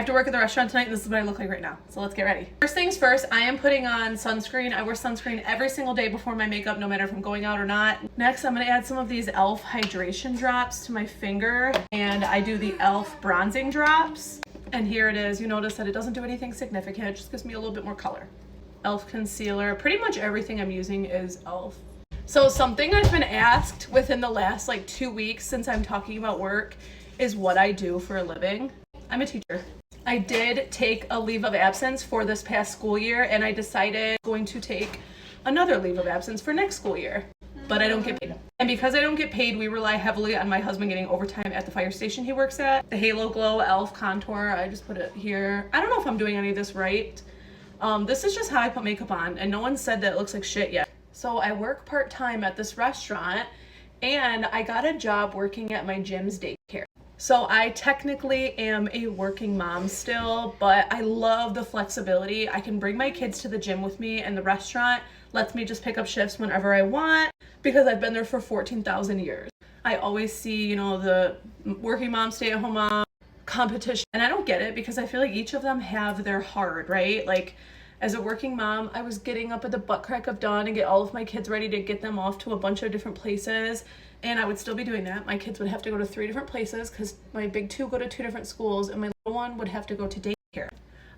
have to work at the restaurant tonight and this is what I look like right now. So let's get ready. First things first, I am putting on sunscreen. I wear sunscreen every single day before my makeup, no matter if I'm going out or not. Next, I'm gonna add some of these e.l.f. hydration drops to my finger, and I do the e.l.f. bronzing drops. And here it is. You notice that it doesn't do anything significant. It just gives me a little bit more color. e.l.f. concealer. Pretty much everything I'm using is e.l.f. So something I've been asked within the last like 2 weeks since I'm talking about work is what I do for a living. I'm a teacher. I did take a leave of absence for this past school year, and I decided I'm going to take another leave of absence for next school year, but I don't get paid. And because I don't get paid, we rely heavily on my husband getting overtime at the fire station he works at. The Halo Glow e.l.f. contour, I just put it here. I don't know if I'm doing any of this right. This is just how I put makeup on, and no one said that it looks like shit yet. So I work part-time at this restaurant, and I got a job working at my gym's daycare. So I technically am a working mom still, but I love the flexibility. I can bring my kids to the gym with me, and the restaurant lets me just pick up shifts whenever I want because I've been there for 14,000 years. I always see, you know, the working mom, stay-at-home mom competition, and I don't get it because I feel like each of them have their hard, right? Like, as a working mom, I was getting up at the butt crack of dawn and get all of my kids ready to get them off to a bunch of different places. And I would still be doing that. My kids would have to go to 3 different places because my big 2 go to 2 different schools, and my little one would have to go to daycare.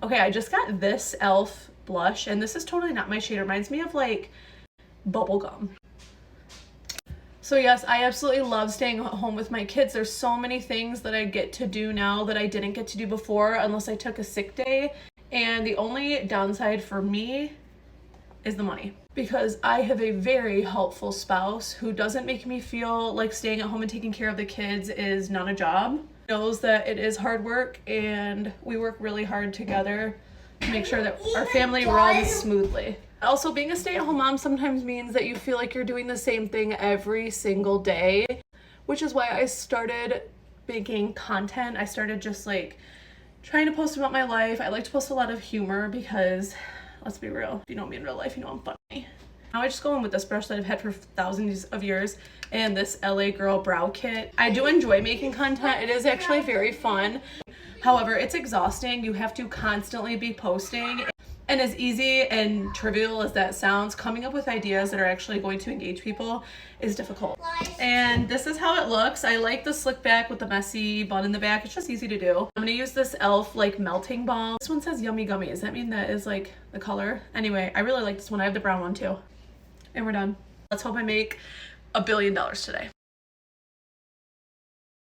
Okay, I just got this e.l.f. blush, and this is totally not my shade. It reminds me of like bubblegum. So yes, I absolutely love staying at home with my kids. There's so many things that I get to do now that I didn't get to do before unless I took a sick day. And the only downside for me is the money, because I have a very helpful spouse who doesn't make me feel like staying at home and taking care of the kids is not a job. Knows that it is hard work, and we work really hard together to make sure that our family runs smoothly. Also, being a stay-at-home mom sometimes means that you feel like you're doing the same thing every single day, which is why I started making content. I started just like trying to post about my life. I like to post a lot of humor because, let's be real, if you know me in real life, you know I'm funny. Now I just go in with this brush that I've had for thousands of years and this LA Girl brow kit. I do enjoy making content. It is actually very fun. However, it's exhausting. You have to constantly be posting. And as easy and trivial as that sounds, coming up with ideas that are actually going to engage people is difficult. And this is how it looks. I like the slick back with the messy bun in the back. It's just easy to do. I'm gonna use this e.l.f. like melting balm. This one says Yummy Gummy. Does that mean that is like the color? Anyway, I really like this one. I have the brown one too. And we're done. Let's hope I make $1 billion today.